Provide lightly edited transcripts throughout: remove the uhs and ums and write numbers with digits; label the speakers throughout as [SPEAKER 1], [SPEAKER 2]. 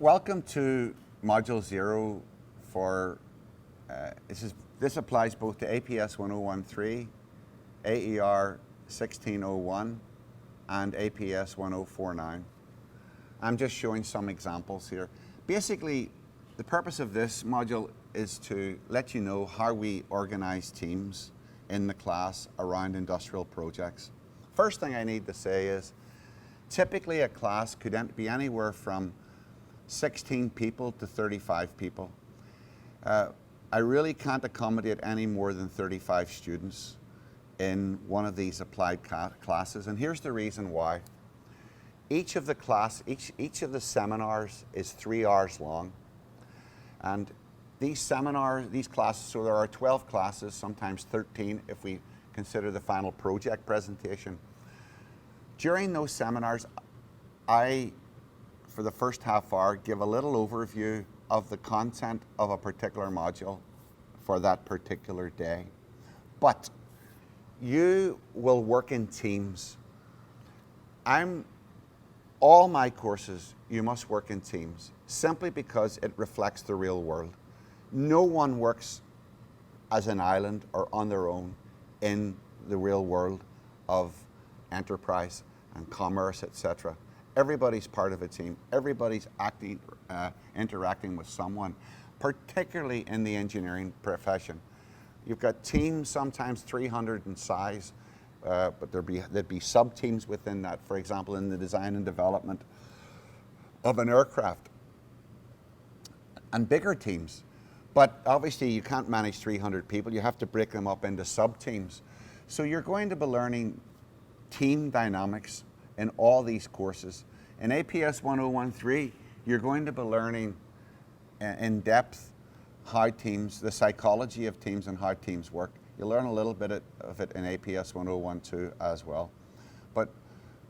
[SPEAKER 1] Welcome to Module 0 for, this applies both to APS 1013, AER 1601, and APS 1049. I'm just showing some examples here. Basically, the purpose of this module is to let you know how we organize teams in the class around industrial projects. First thing I need to say is, typically a class could be anywhere from 16 people to 35 people. I really can't accommodate any more than 35 students in one of these applied classes, and here's the reason why. Each of the seminars is 3 hours long, and these classes, so there are 12 classes, sometimes 13 if we consider the final project presentation. During those seminars, I, for the first half hour, give a little overview of the content of a particular module for that particular day. But you will work in teams. All my courses, you must work in teams, simply because it reflects the real world. No one works as an island or on their own in the real world of enterprise and commerce, etc. Everybody's part of a team. Everybody's interacting with someone, particularly in the engineering profession. You've got teams, sometimes 300 in size, but there'd be sub-teams within that, for example, in the design and development of an aircraft, and bigger teams. But obviously you can't manage 300 people. You have to break them up into sub-teams. So you're going to be learning team dynamics in all these courses. In APS 1013, you're going to be learning in depth how teams, the psychology of teams and how teams work. You'll learn a little bit of it in APS 1012 as well. But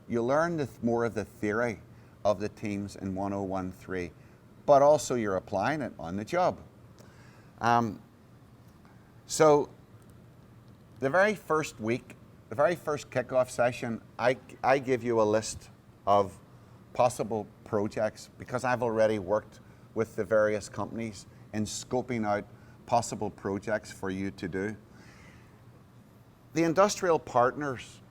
[SPEAKER 1] you'll learn more of the theory of the teams in 1013, but also you're applying it on the job. So the very first week, the very first kickoff session, I give you a list of possible projects, because I've already worked with the various companies in scoping out possible projects for you to do. The industrial partners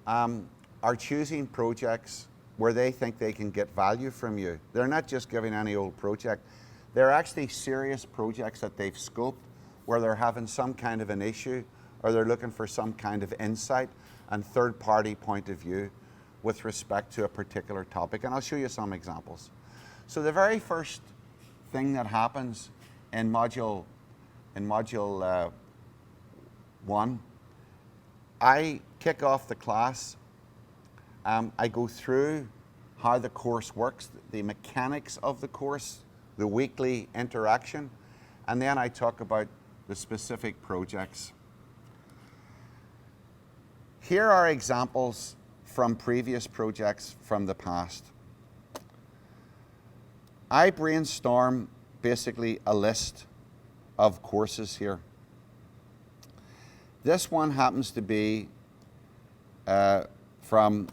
[SPEAKER 1] are choosing projects where they think they can get value from you. They're not just giving any old project. They're actually serious projects that they've scoped, where they're having some kind of an issue, or they're looking for some kind of insight and third-party point of view with respect to a particular topic. And I'll show you some examples. So the very first thing that happens in module 1, I kick off the class. I go through how the course works, the mechanics of the course, the weekly interaction, and then I talk about the specific projects. Here are examples from previous projects from the past. I brainstorm basically a list of courses here. This one happens to be from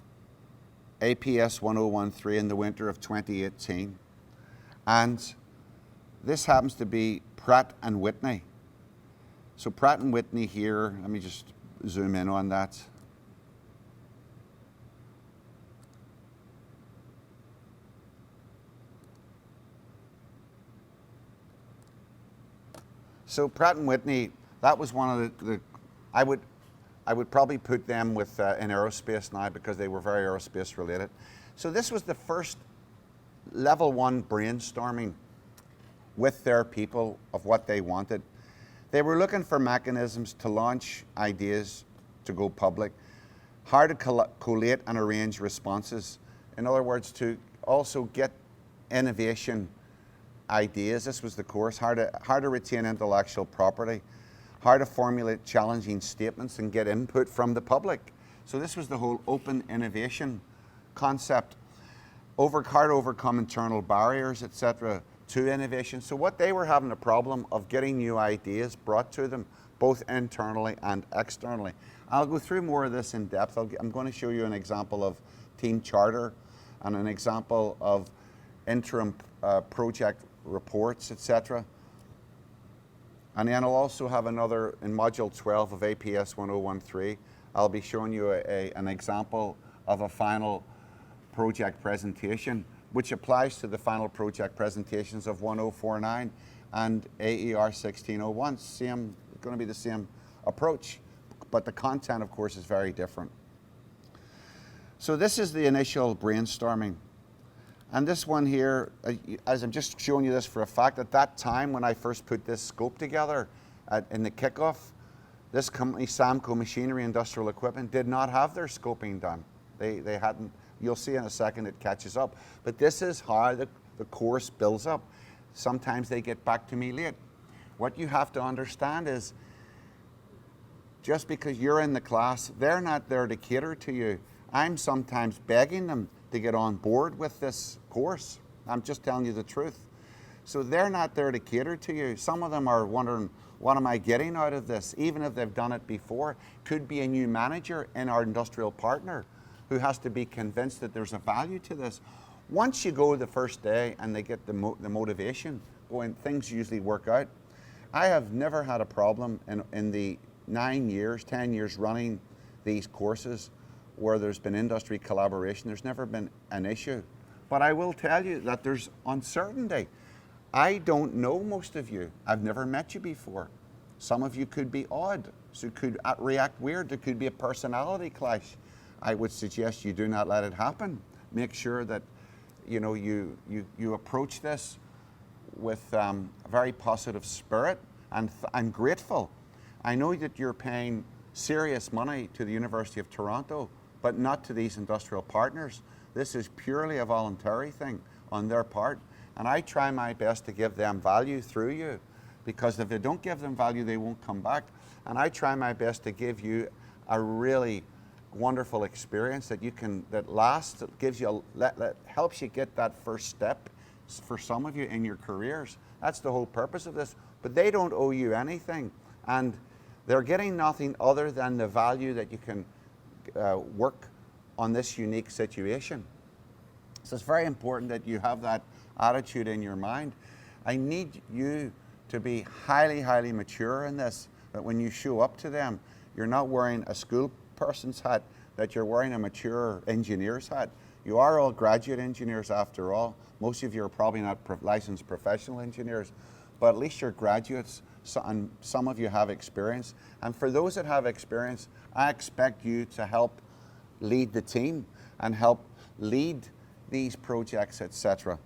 [SPEAKER 1] APS 1013 in the winter of 2018. And this happens to be Pratt & Whitney. So Pratt & Whitney here, let me just zoom in on that. So Pratt & Whitney, that was one of the I would probably put them with in aerospace now, because they were very aerospace related. So this was the first level 1 brainstorming with their people of what they wanted. They were looking for mechanisms to launch ideas to go public, how to collate and arrange responses. In other words, to also get innovation ideas. This was the course, how to retain intellectual property, how to formulate challenging statements and get input from the public. So this was the whole open innovation concept. How to overcome internal barriers, etc., to innovation. So what they were having a problem of getting new ideas brought to them, both internally and externally. I'll go through more of this in depth. I'm going to show you an example of team charter and an example of interim project reports, etc. And then I'll also have another, in Module 12 of APS 1013, I'll be showing you an example of a final project presentation, which applies to the final project presentations of 1049 and AER 1601. Going to be the same approach, but the content, of course, is very different. So this is the initial brainstorming. And this one here, as I'm just showing you this for a fact, at that time when I first put this scope together in the kickoff, this company, Samco Machinery Industrial Equipment, did not have their scoping done. They hadn't. You'll see in a second it catches up. But this is how the course builds up. Sometimes they get back to me late. What you have to understand is, just because you're in the class, they're not there to cater to you. I'm sometimes begging them to get on board with this course. I'm just telling you the truth. So they're not there to cater to you. Some of them are wondering, what am I getting out of this? Even if they've done it before. Could be a new manager in our industrial partner who has to be convinced that there's a value to this. Once you go the first day and they get the motivation going, things usually work out. I have never had a problem in the 10 years running these courses where there's been industry collaboration. There's never been an issue. But I will tell you that there's uncertainty. I don't know most of you. I've never met you before. Some of you could be odd, so could react weird. There could be a personality clash. I would suggest you do not let it happen. Make sure that you approach this with a very positive spirit, and I'm grateful. I know that you're paying serious money to the University of Toronto, but not to these industrial partners. This is purely a voluntary thing on their part, and I try my best to give them value through you, because if they don't give them value, they won't come back. And I try my best to give you a really wonderful experience that lasts, that gives you, that helps you get that first step for some of you in your careers. That's the whole purpose of this. But they don't owe you anything, and they're getting nothing other than the value that you can work on this unique situation. So it's very important that you have that attitude in your mind. I need you to be highly, highly mature in this, that when you show up to them, you're not wearing a school person's hat, that you're wearing a mature engineer's hat. You are all graduate engineers after all. Most of you are probably not licensed professional engineers, but at least you're graduates, and some of you have experience. And for those that have experience, I expect you to help lead the team and help lead these projects, etc.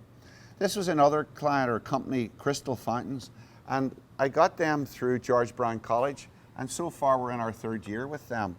[SPEAKER 1] This was another client or company, Crystal Fountains, and I got them through George Brown College, and so far we're in our third year with them.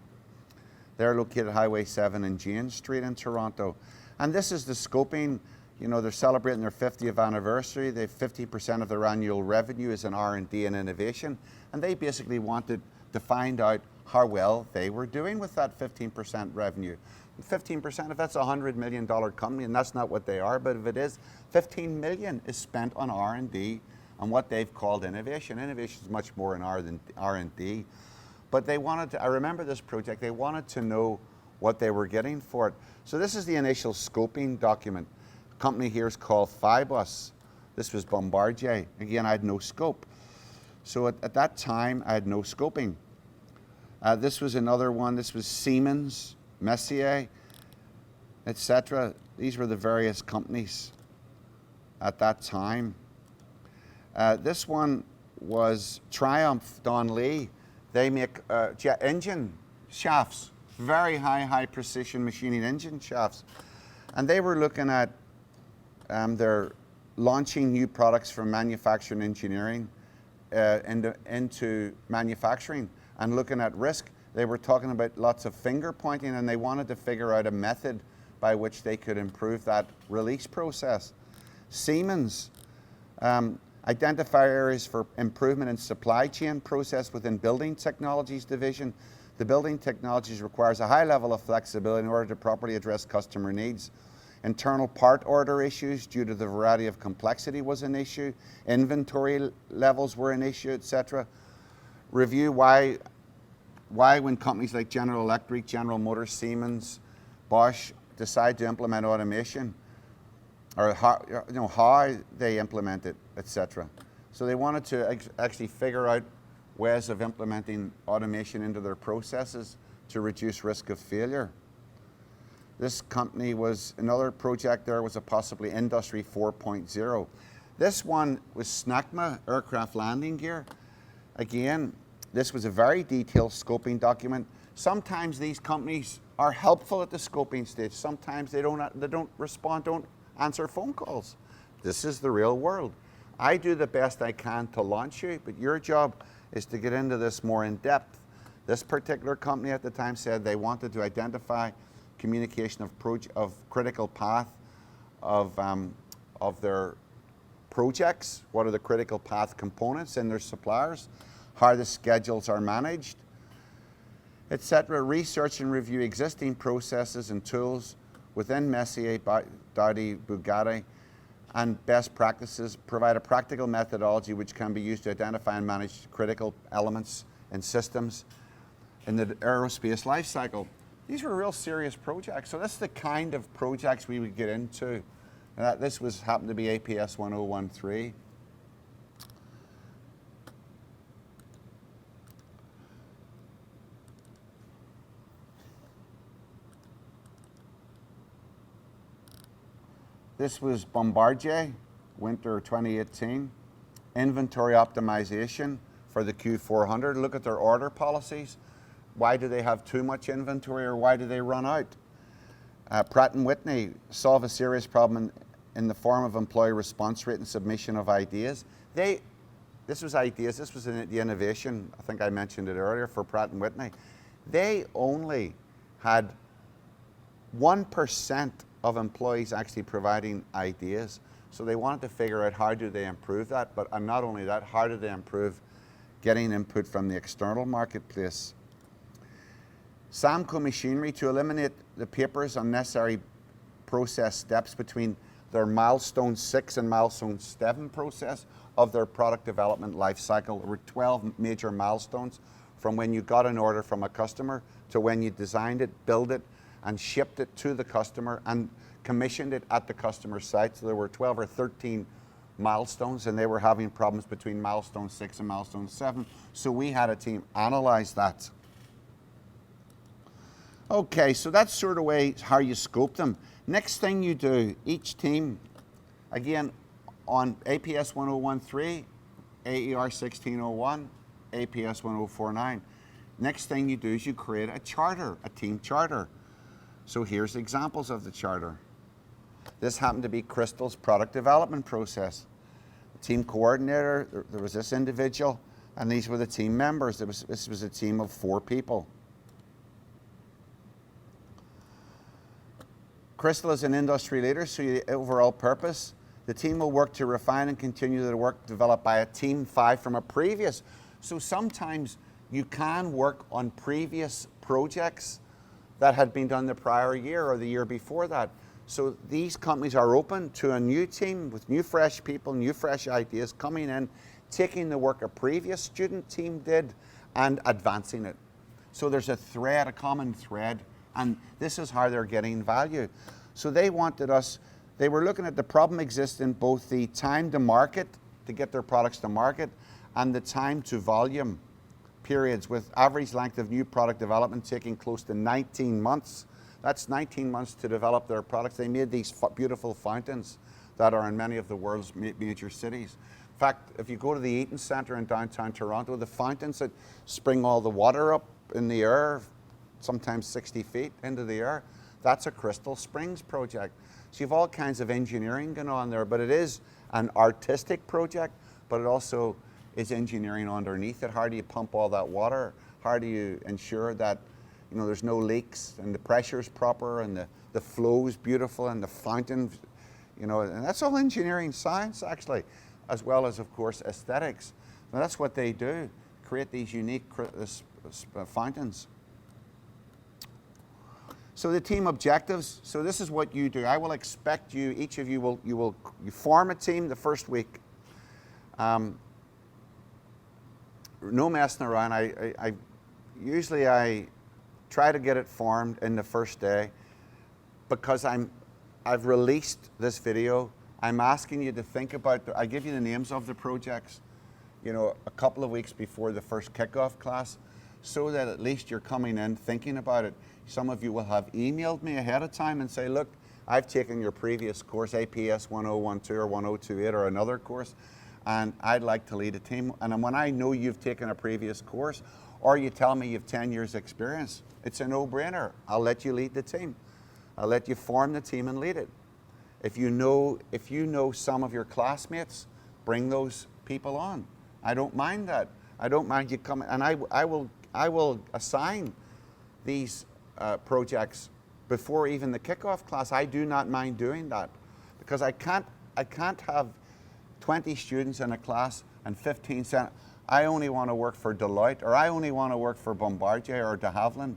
[SPEAKER 1] They're located at Highway 7 and Jane Street in Toronto. And this is the scoping. You know, they're celebrating their 50th anniversary. They have 50% of their annual revenue is in R&D and innovation. And they basically wanted to find out how well they were doing with that 15% revenue. 15%, if that's a $100 million company, and that's not what they are, but if it is, 15 million is spent on R&D and what they've called innovation. Innovation is much more in R&D. But they wanted to, I remember this project, they wanted to know what they were getting for it. So this is the initial scoping document. The company here is called Fibus. This was Bombardier. Again, I had no scope. So at that time, I had no scoping. This was another one. This was Siemens, Messier, etc. These were the various companies at that time. This one was Triumph Don Lee. They make jet engine shafts, very high precision machining engine shafts. And they were looking at they're launching new products from manufacturing engineering into manufacturing and looking at risk. They were talking about lots of finger pointing, and they wanted to figure out a method by which they could improve that release process. Siemens, identify areas for improvement in supply chain process within Building Technologies division. The Building Technologies requires a high level of flexibility in order to properly address customer needs. Internal part order issues due to the variety of complexity was an issue. Inventory levels were an issue, etc. Review why when companies like General Electric, General Motors, Siemens, Bosch decide to implement automation, or how they implement it, etc. So they wanted to actually figure out ways of implementing automation into their processes to reduce risk of failure. This company was, another project there was a possibly Industry 4.0. This one was SNACMA, aircraft landing gear. Again, this was a very detailed scoping document. Sometimes these companies are helpful at the scoping stage. Sometimes they don't respond, don't answer phone calls. This is the real world. I do the best I can to launch you, but your job is to get into this more in depth. This particular company at the time said they wanted to identify communication of critical path of their projects. What are the critical path components in their suppliers? How the schedules are managed, etc. Research and review existing processes and tools within Messier, Dowty, Bugatti, and best practices. Provide a practical methodology which can be used to identify and manage critical elements and systems in the aerospace life cycle. These were real serious projects. So that's the kind of projects we would get into. And this happened to be APS 1013. This was Bombardier, winter 2018. Inventory optimization for the Q400. Look at their order policies. Why do they have too much inventory, or why do they run out? Pratt & Whitney, solve a serious problem in the form of employee response rate and submission of ideas. This was ideas, this was the innovation, I think I mentioned it earlier, for Pratt & Whitney. They only had 1% of employees actually providing ideas. So they wanted to figure out how do they improve that, but not only that, how do they improve getting input from the external marketplace. Samco Machinery, to eliminate the paper's unnecessary process steps between their milestone 6 and milestone 7 process of their product development life cycle. There were 12 major milestones from when you got an order from a customer to when you designed it, built it, and shipped it to the customer and commissioned it at the customer site. So there were 12 or 13 milestones, and they were having problems between milestone 6 and milestone 7. So we had a team analyze that. Okay, so that's sort of way how you scope them. Next thing you do, each team, again, on APS 1013, AER 1601, APS 1049. Next thing you do is you create a charter, a team charter. So here's examples of the charter. This happened to be Crystal's product development process. The team coordinator, there was this individual, and these were the team members. This was a team of 4 people. Crystal is an industry leader, so the overall purpose, the team will work to refine and continue the work developed by a team 5 from a previous. So sometimes you can work on previous projects that had been done the prior year or the year before that. So these companies are open to a new team with new fresh people, new fresh ideas coming in, taking the work a previous student team did and advancing it. So there's a thread, a common thread, and this is how they're getting value. So they wanted us, they were looking at the problem exists in both the time to market, to get their products to market, and the time to volume periods, with average length of new product development taking close to 19 months. That's 19 months to develop their products. They made these beautiful fountains that are in many of the world's major cities. In fact, if you go to the Eaton Centre in downtown Toronto, the fountains that spring all the water up in the air, sometimes 60 feet into the air, that's a Crystal Springs project. So you have all kinds of engineering going on there, but it is an artistic project, but it also is engineering underneath it. How do you pump all that water? How do you ensure that there's no leaks and the pressure is proper and the flow is beautiful and the fountain, and that's all engineering science actually, as well as of course aesthetics. And that's what they do, create these unique fountains. So the team objectives, so this is what you do. I will expect you, each of you you form a team the first week. No messing around. I usually try to get it formed in the first day, because I'm I've released this video. I'm asking you to think about, I give you the names of the projects, you know, a couple of weeks before the first kickoff class, so that at least you're coming in thinking about it. Some of you will have emailed me ahead of time and say, look, I've taken your previous course, APS 1012 or 1028 or another course, and I'd like to lead a team. And when I know you've taken a previous course, or you tell me you've 10 years experience, it's a no-brainer. I'll let you lead the team. I'll let you form the team and lead it. If you know some of your classmates, bring those people on. I don't mind that. I don't mind you coming, and I will assign these projects before even the kickoff class. I do not mind doing that, because I can't have 20 students in a class and 15 saying, I only want to work for Deloitte, or I only want to work for Bombardier or de Havilland.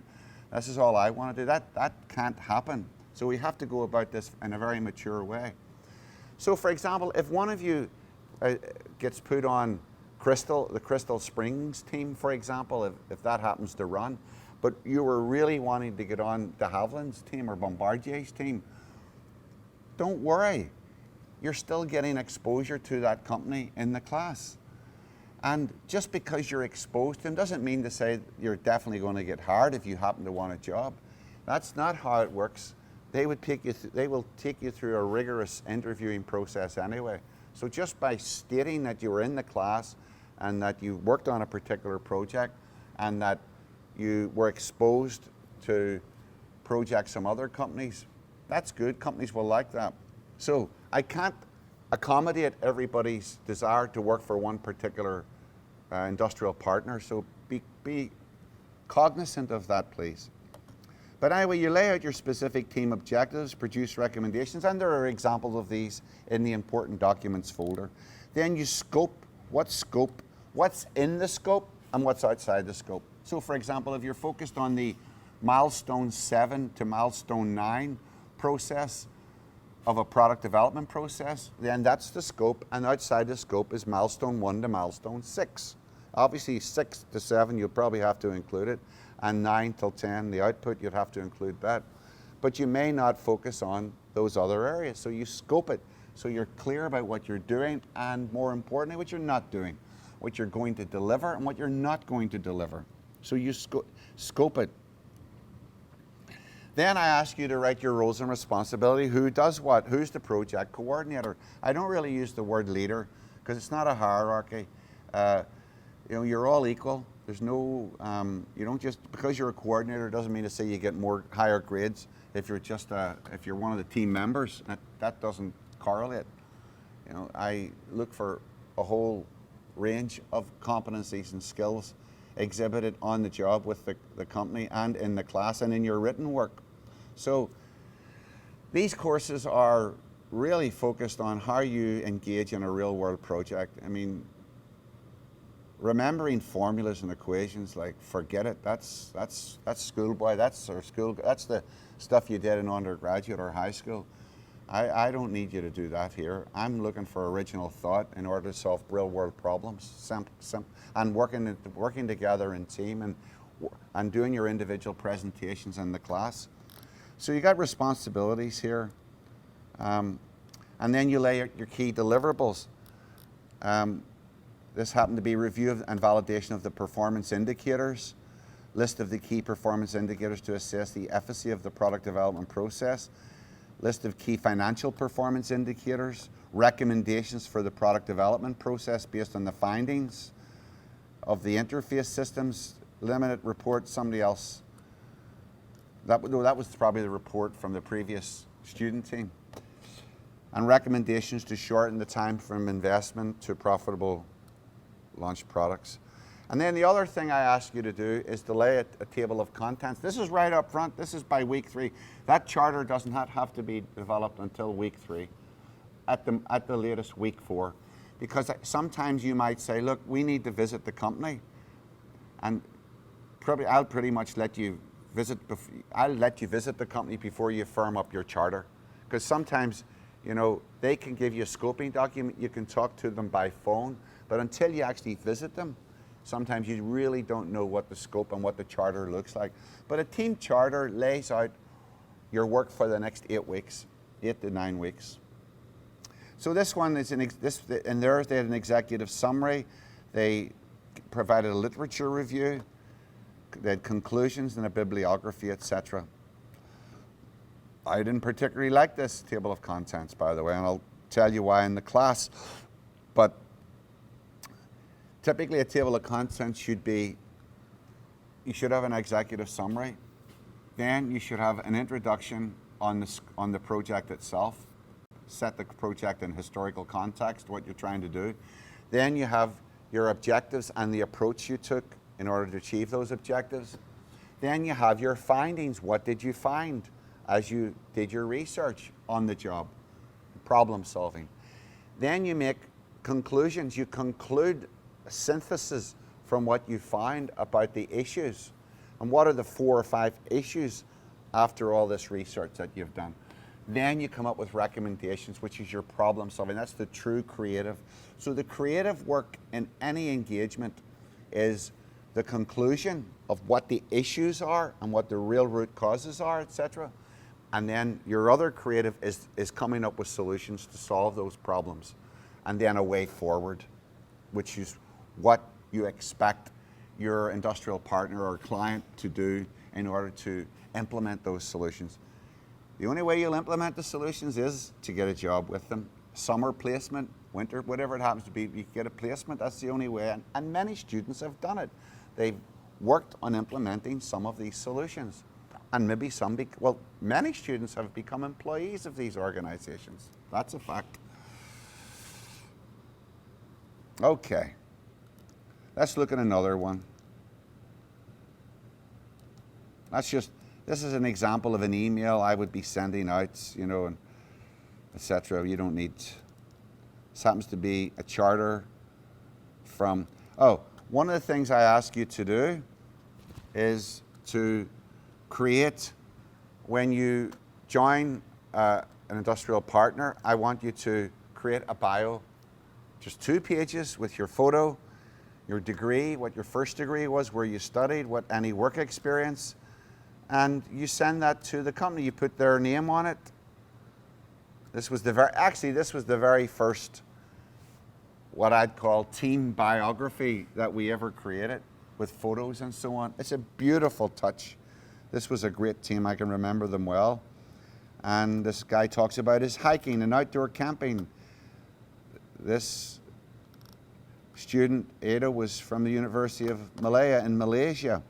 [SPEAKER 1] This is all I want to do. That can't happen. So we have to go about this in a very mature way. So for example, if one of you gets put on the Crystal Springs team, for example, if that happens to run, but you were really wanting to get on de Havilland's team or Bombardier's team, don't worry. You're still getting exposure to that company in the class. And just because you're exposed to them doesn't mean to say you're definitely going to get hired if you happen to want a job. That's not how it works. They will take you through a rigorous interviewing process anyway. So just by stating that you were in the class and that you worked on a particular project and that you were exposed to projects from other companies, that's good. Companies will like that. So I can't accommodate everybody's desire to work for one particular industrial partner, so be cognizant of that, please. But anyway, you lay out your specific team objectives, produce recommendations, and there are examples of these in the important documents folder. Then you scope, what's in the scope and what's outside the scope. So for example, if you're focused on the milestone 7 to milestone 9 process of a product development process, then that's the scope, and outside the scope is milestone 1 to milestone 6. Obviously 6 to 7 you'll probably have to include it, and 9 till 10, the output, you'd have to include that. But you may not focus on those other areas, so you scope it so you're clear about what you're doing, and more importantly, what you're not doing, what you're going to deliver and what you're not going to deliver. So you scope it. Then I ask you to write your roles and responsibility. Who does what? Who's the project coordinator? I don't really use the word leader because it's not a hierarchy. You know, you're all equal. There's no, you don't just, because you're a coordinator doesn't mean to say you get higher grades if you're just if you're one of the team members. That doesn't correlate. You know, I look for a whole range of competencies and skills exhibited on the job with the company and in the class and in your written work. So these courses are really focused on how you engage in a real world project. I mean, remembering formulas and equations, like, forget it. That's schoolboy. That's the stuff you did in undergraduate or high school. I don't need you to do that here. I'm looking for original thought in order to solve real world problems, and working together in team and doing your individual presentations in the class. So you got responsibilities here, and then you lay out your key deliverables. This happened to be review and validation of the performance indicators, list of the key performance indicators to assess the efficacy of the product development process, list of key financial performance indicators, recommendations for the product development process based on the findings of the interface systems, limited report, somebody else. That was probably the report from the previous student team. And recommendations to shorten the time from investment to profitable launch products. And then the other thing I ask you to do is to lay a table of contents. This is right up front. This is by week 3. That charter does not have to be developed until week 3, at the latest week 4. Because sometimes you might say, look, we need to visit the company. And I'll pretty much let you visit the company before you firm up your charter. Because sometimes, you know, they can give you a scoping document, you can talk to them by phone, but until you actually visit them, sometimes you really don't know what the scope and what the charter looks like. But a team charter lays out your work for the next 8 weeks. 8 to 9 weeks. So this one is in theirs they had an executive summary. They provided a literature review. They had conclusions and a bibliography, etc. I didn't particularly like this table of contents, by the way, and I'll tell you why in the class. But typically a table of contents should be, you should have an executive summary. Then you should have an introduction on the project itself, set the project in historical context, what you're trying to do. Then you have your objectives and the approach you took in order to achieve those objectives. Then you have your findings. What did you find as you did your research on the job? Problem solving. Then you make conclusions. You conclude a synthesis from what you find about the issues. And what are the 4 or 5 issues after all this research that you've done? Then you come up with recommendations, which is your problem solving. That's the true creative. So the creative work in any engagement is the conclusion of what the issues are and what the real root causes are, etc. And then your other creative is coming up with solutions to solve those problems. And then a way forward, which is what you expect your industrial partner or client to do in order to implement those solutions. The only way you'll implement the solutions is to get a job with them. Summer placement, winter, whatever it happens to be, you get a placement, that's the only way. And many students have done it. They've worked on implementing some of these solutions. And maybe many students have become employees of these organizations. That's a fact. Okay. Let's look at another one. This is an example of an email I would be sending out, and etc. You don't need, this happens to be a charter from, one of the things I ask you to do is to create, when you join an industrial partner, I want you to create a bio, just 2 pages with your photo, your degree, what your first degree was, where you studied, what any work experience, and you send that to the company. You put their name on it. This was the very first, what I'd call team biography that we ever created, with photos and so on. It's a beautiful touch. This was a great team. I can remember them well. And this guy talks about his hiking and outdoor camping. This student, Ada, was from the University of Malaya in Malaysia.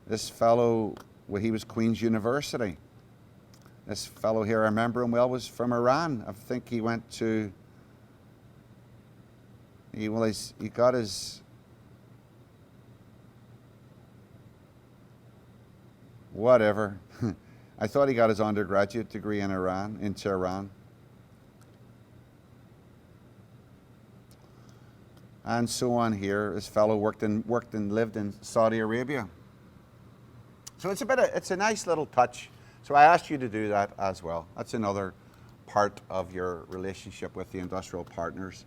[SPEAKER 1] This fellow, he was Queen's University. This fellow here, I remember him well, was from Iran. I think he went to, he got his, whatever. I thought he got his undergraduate degree in Tehran. And so on here. This fellow worked and lived in Saudi Arabia. So it's a nice little touch. So I asked you to do that as well. That's another part of your relationship with the industrial partners.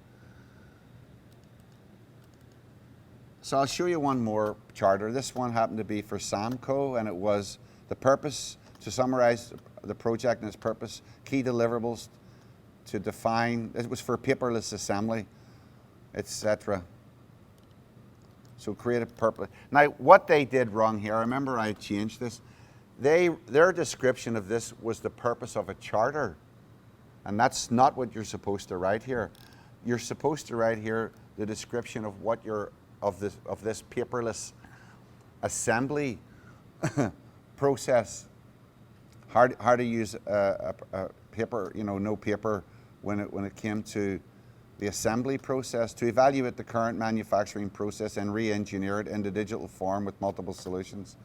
[SPEAKER 1] So I'll show you one more charter. This one happened to be for Samco, and it was the purpose, to summarize the project and its purpose, key deliverables to define, it was for paperless assembly, etc. So create a purpose. Now, what they did wrong here, I remember I changed this. Their description of this was the purpose of a charter. And that's not what you're supposed to write here. You're supposed to write here the description of what of this paperless assembly process. How to use a paper, no paper when it came to the assembly process, to evaluate the current manufacturing process and re-engineer it into digital form with multiple solutions.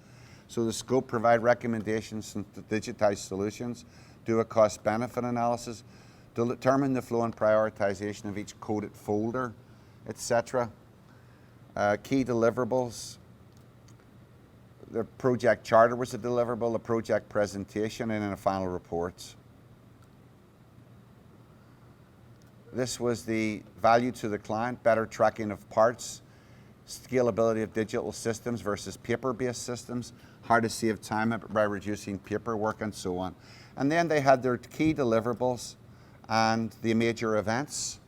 [SPEAKER 1] So the scope, provide recommendations to digitize solutions, do a cost-benefit analysis, determine the flow and prioritization of each coded folder, etc. Key deliverables. The project charter was a deliverable, the project presentation, and then a final report. This was the value to the client, better tracking of parts. scalability of digital systems versus paper-based systems, how to save time by reducing paperwork and so on. And then they had their key deliverables and the major events.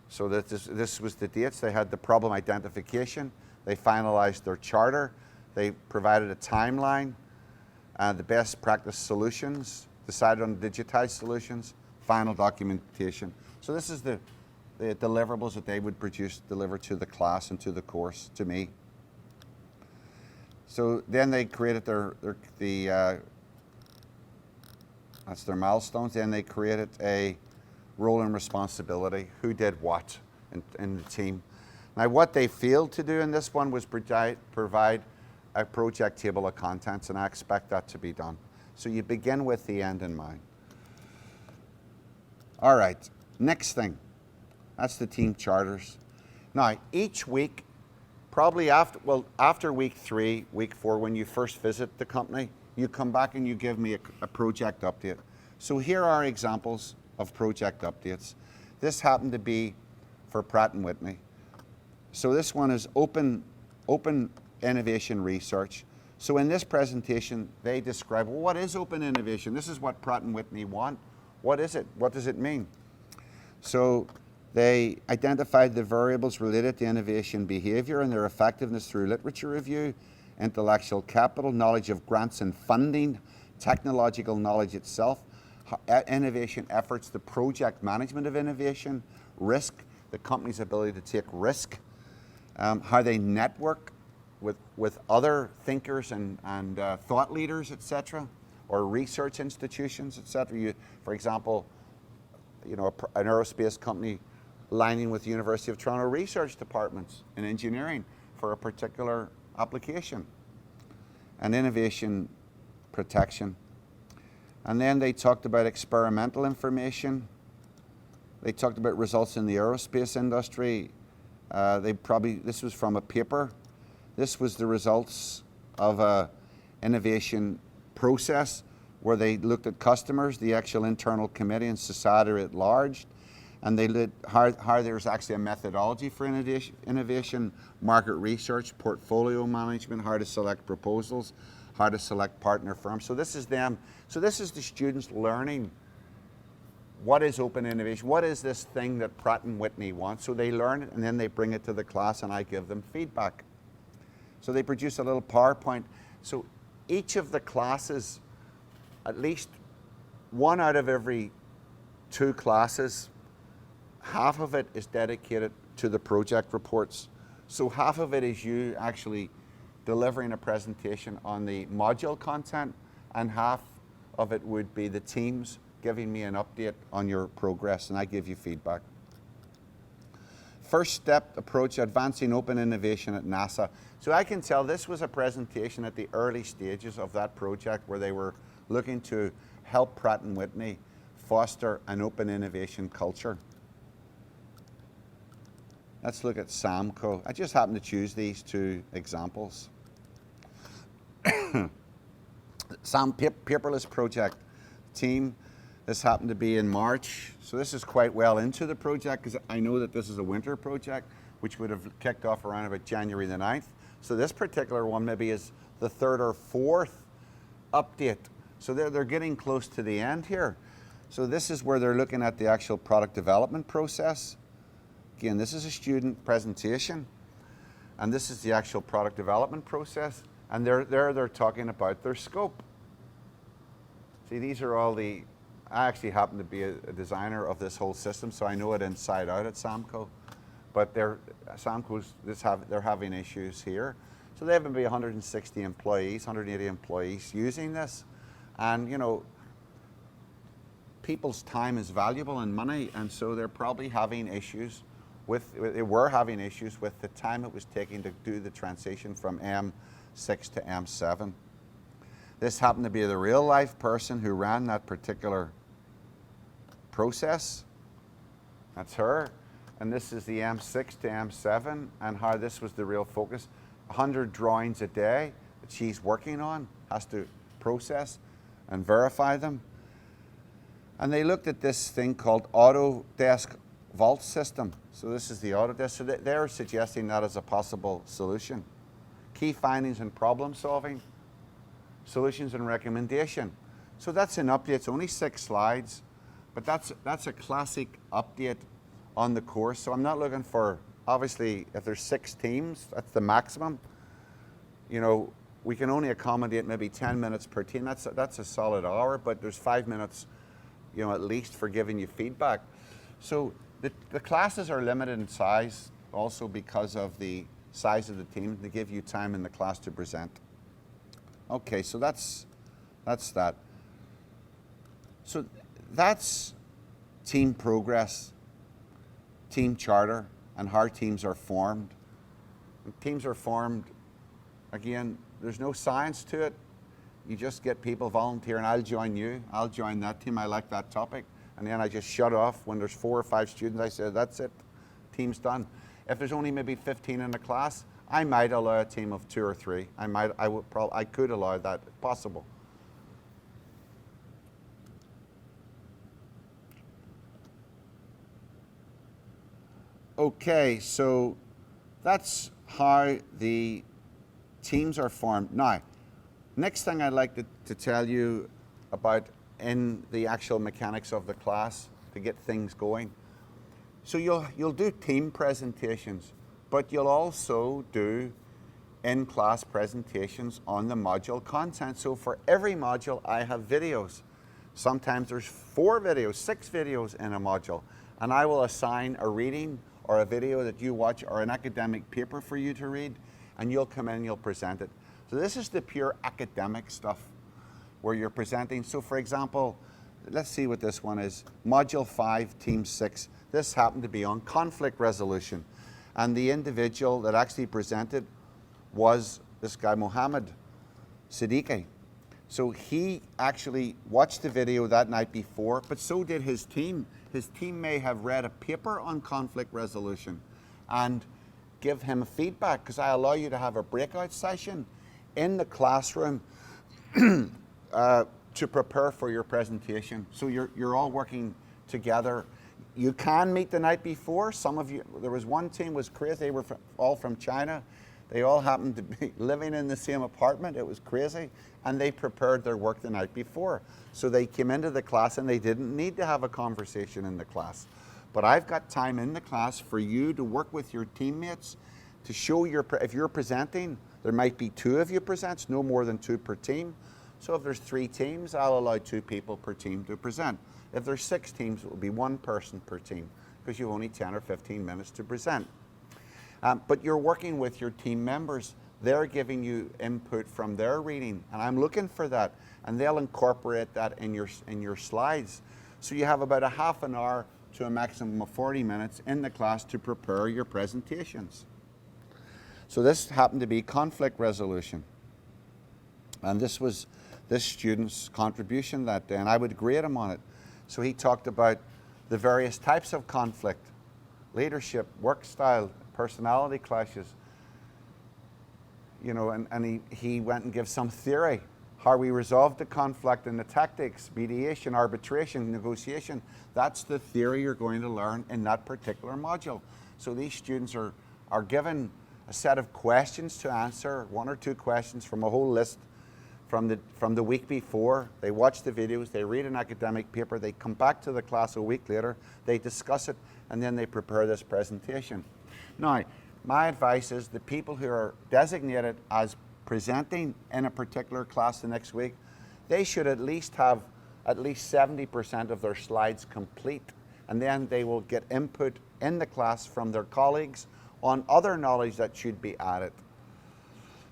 [SPEAKER 1] So that this was the dates. They had the problem identification. They finalized their charter. They provided a timeline, the best practice solutions, decided on digitized solutions, final documentation. So this is the deliverables that they would deliver to the class and to the course, to me. So then they created that's their milestones. Then they created a role and responsibility, who did what in the team. Now what they failed to do in this one was provide a project table of contents, and I expect that to be done. So you begin with the end in mind. All right, next thing, that's the team charters. Now each week, probably after week 3, week 4, when you first visit the company, you come back and you give me a project update. So here are examples of project updates. This happened to be for Pratt & Whitney. So this one is open innovation research. So in this presentation, they describe, well, what is open innovation? This is what Pratt & Whitney want. What is it? What does it mean? So they identified the variables related to innovation behavior and their effectiveness through literature review, intellectual capital, knowledge of grants and funding, technological knowledge itself, innovation efforts, the project management of innovation, risk, the company's ability to take risk, how they network with other thinkers and thought leaders, etc., or research institutions, etc. For example, an aerospace company lining with the University of Toronto research departments in engineering for a particular application, and innovation protection. And then they talked about experimental information. They talked about results in the aerospace industry. This was from a paper. This was the results of a innovation process where they looked at customers, the actual internal committee, and society at large. And they looked how there's actually a methodology for innovation, market research, portfolio management, how to select proposals, how to select partner firms. So this is them. So this is the students learning what is open innovation, what is this thing that Pratt & Whitney wants. So they learn it and then they bring it to the class and I give them feedback. So they produce a little PowerPoint. So each of the classes, at least 1 out of every 2 classes, half of it is dedicated to the project reports. So half of it is you actually delivering a presentation on the module content, and half of it would be the teams giving me an update on your progress, and I give you feedback. First step approach, advancing open innovation at NASA. So I can tell this was a presentation at the early stages of that project where they were looking to help Pratt & Whitney foster an open innovation culture. Let's look at Samco. I just happened to choose these 2 examples. Paperless project team. This happened to be in March. So this is quite well into the project because I know that this is a winter project which would have kicked off around about January the 9th. So this particular one maybe is the 3rd or 4th update. So they're getting close to the end here. So this is where they're looking at the actual product development process. Again, this is a student presentation, and this is the actual product development process, and they're talking about their scope. See, these are all I actually happen to be a designer of this whole system, so I know it inside out at Samco, but they're having issues here. So they have maybe 160 employees, 180 employees using this, and people's time is valuable and money, and so they're probably having issues they were having issues with the time it was taking to do the transition from M6 to M7. This happened to be the real life person who ran that particular process. That's her. And this is the M6 to M7 and how this was the real focus. 100 drawings a day that she's working on, has to process and verify them. And they looked at this thing called Autodesk vault system. So this is the Autodesk. So they're suggesting that as a possible solution. Key findings and problem solving, solutions and recommendation. So that's an update. It's only 6 slides, but that's a classic update on the course. So I'm not looking for, obviously, if there's 6 teams, that's the maximum. You know, we can only accommodate maybe 10 minutes per team. That's a solid hour, but there's 5 minutes, you know, at least for giving you feedback. So the classes are limited in size also because of the size of the team to give you time in the class to present. Okay, so that's that. So that's team progress, team charter, and how teams are formed. And teams are formed, again, there's no science to it. You just get people volunteering. I'll join you. I'll join that team. I like that topic. And then I just shut off when there's 4 or 5 students. I say, that's it. Team's done. If there's only maybe 15 in the class, I might allow a team of 2 or 3. I could allow that if possible. Okay, so that's how the teams are formed. Now, next thing I'd like to tell you about in the actual mechanics of the class to get things going. So you'll do team presentations, but you'll also do in-class presentations on the module content. So for every module, I have videos. Sometimes there's 4 videos, 6 videos in a module, and I will assign a reading or a video that you watch or an academic paper for you to read, and you'll come in and you'll present it. So this is the pure academic stuff where you're presenting. So for example, let's see what this one is. Module 5, Team 6. This happened to be on conflict resolution. And the individual that actually presented was this guy, Mohammed Siddiqui. So he actually watched the video that night before, but so did his team. His team may have read a paper on conflict resolution and give him feedback, because I allow you to have a breakout session in the classroom to prepare for your presentation. So you're all working together. You can meet the night before. Some of you, there was one team was crazy. They were all from China. They all happened to be living in the same apartment. It was crazy. And they prepared their work the night before. So they came into the class and they didn't need to have a conversation in the class. But I've got time in the class for you to work with your teammates to show if you're presenting, there might be 2 of you presents, no more than 2 per team. So if there's 3 teams, I'll allow 2 people per team to present. If there's 6 teams, it will be 1 person per team, because you've only 10 or 15 minutes to present. But you're working with your team members. They're giving you input from their reading, and I'm looking for that, and they'll incorporate that in your slides. So you have about a half an hour to a maximum of 40 minutes in the class to prepare your presentations. So this happened to be conflict resolution, and this was this student's contribution that day, and I would grade him on it. So he talked about the various types of conflict, leadership, work style, personality clashes, you know, and he went and gave some theory, how we resolved the conflict and the tactics, mediation, arbitration, negotiation. That's the theory you're going to learn in that particular module. So these students are given a set of questions to answer, 1 or 2 questions from a whole list from the week before. They watch the videos, they read an academic paper, they come back to the class a week later, they discuss it, and then they prepare this presentation. Now, my advice is the people who are designated as presenting in a particular class the next week, they should at least have at least 70% of their slides complete, and then they will get input in the class from their colleagues on other knowledge that should be added.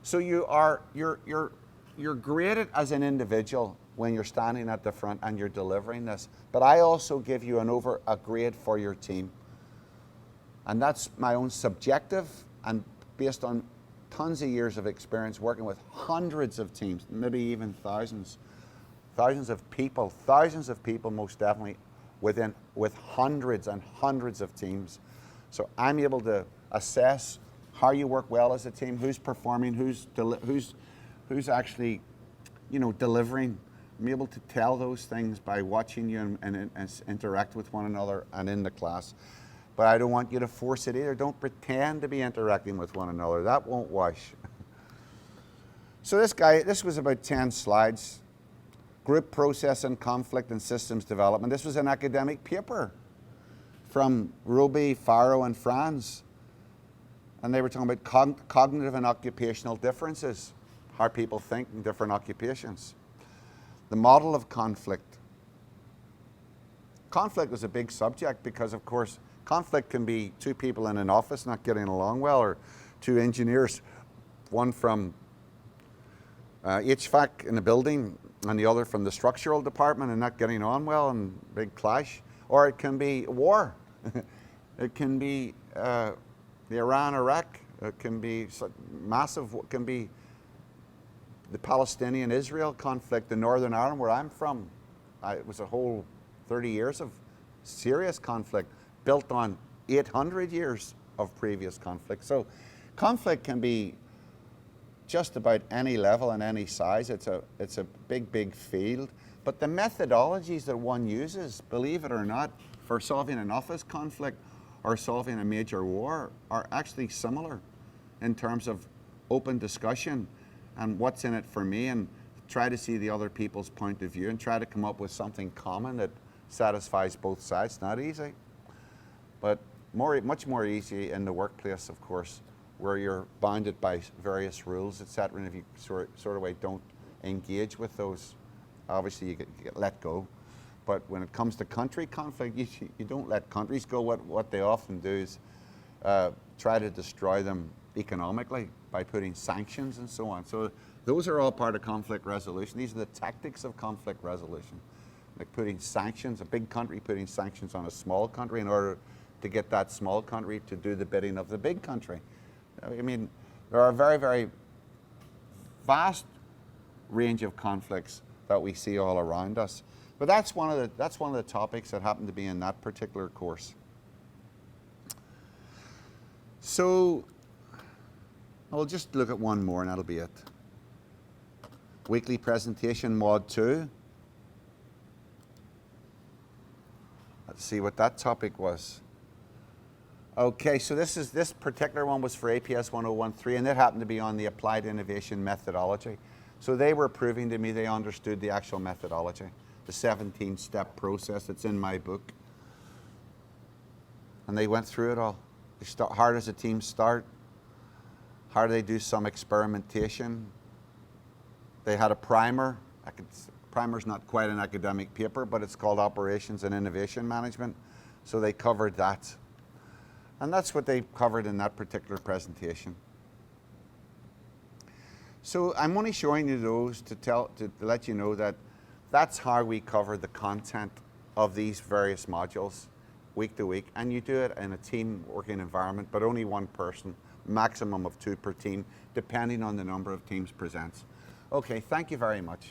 [SPEAKER 1] So you're graded as an individual when you're standing at the front and you're delivering this, but I also give you a grade for your team. And that's my own subjective and based on tons of years of experience working with hundreds of teams, maybe even thousands of people most definitely with hundreds and hundreds of teams. So I'm able to assess how you work well as a team, who's performing, who's actually, you know, delivering. I'm able to tell those things by watching you and interact with one another and in the class. But I don't want you to force it either. Don't pretend to be interacting with one another. That won't wash. So this was about 10 slides. Group process and conflict and systems development. This was an academic paper from Roby, Faro, and Franz. And they were talking about cognitive and occupational differences, how people think in different occupations. The model of conflict. Conflict was a big subject because, of course, conflict can be two people in an office not getting along well, or two engineers, one from HVAC in a building and the other from the structural department, and not getting on well and big clash. Or it can be war. It can be the Iran-Iraq. It can be massive. It can be the Palestinian-Israel conflict in Northern Ireland, where I'm from. It was a whole 30 years of serious conflict built on 800 years of previous conflict. So conflict can be just about any level and any size. It's a big field. But the methodologies that one uses, believe it or not, for solving an office conflict or solving a major war are actually similar in terms of open discussion and what's in it for me, and try to see the other people's point of view and try to come up with something common that satisfies both sides. Not easy, but much more easy in the workplace, of course, where you're bounded by various rules, etc. And if you sort of way don't engage with those, obviously you get let go. But when it comes to country conflict, you don't let countries go. What they often do is try to destroy them economically by putting sanctions and so on. So those are all part of conflict resolution. These are the tactics of conflict resolution. Like putting sanctions, a big country putting sanctions on a small country in order to get that small country to do the bidding of the big country. I mean, there are a very vast range of conflicts that we see all around us. But that's one of the topics that happened to be in that particular course. So I'll just look at one more and that'll be it. Weekly presentation mod 2. Let's see what that topic was. Okay, so this particular one was for APS 1013, and it happened to be on the applied innovation methodology. So they were proving to me they understood the actual methodology, the 17-step process that's in my book. And they went through it all. How does a team start? How do they do some experimentation? They had a primer. Primer's not quite an academic paper, but it's called Operations and Innovation Management. So they covered that. And that's what they covered in that particular presentation. So I'm only showing you those to let you know that that's how we cover the content of these various modules week to week. And you do it in a team working environment, but only one person, maximum of 2 per team, depending on the number of teams presents. Okay, thank you very much.